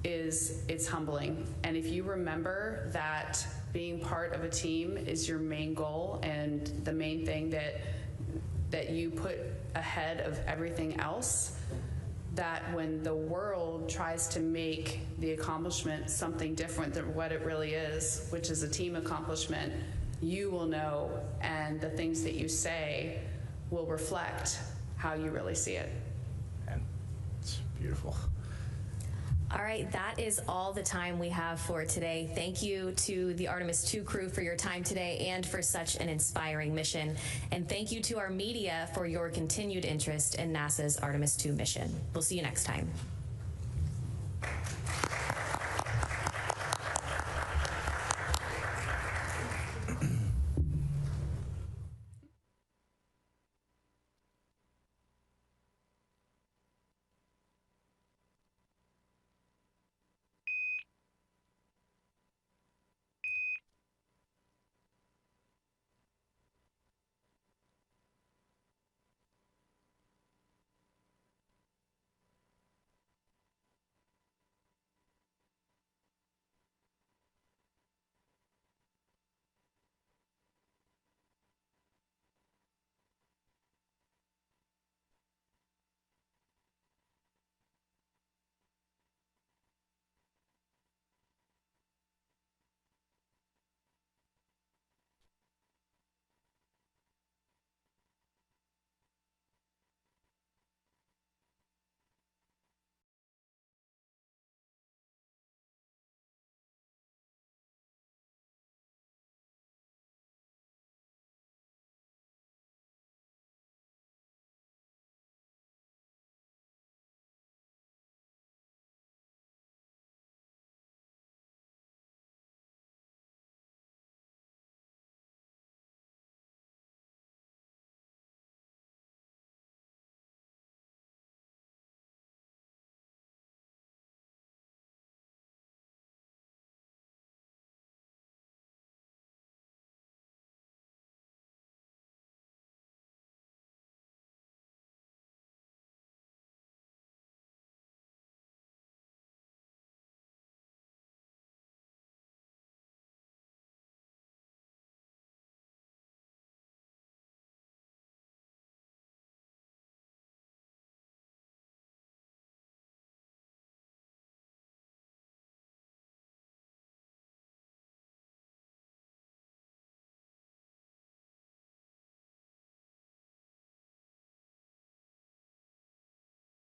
is it's humbling. And if you remember that being part of a team is your main goal and the main thing that you put ahead of everything else, that when the world tries to make the accomplishment something different than what it really is, which is a team accomplishment, you will know, and the things that you say will reflect how you really see it. And it's beautiful. All right, that is all the time we have for today. Thank you to the Artemis II crew for your time today and for such an inspiring mission. And thank you to our media for your continued interest in NASA's Artemis II mission. We'll see you next time.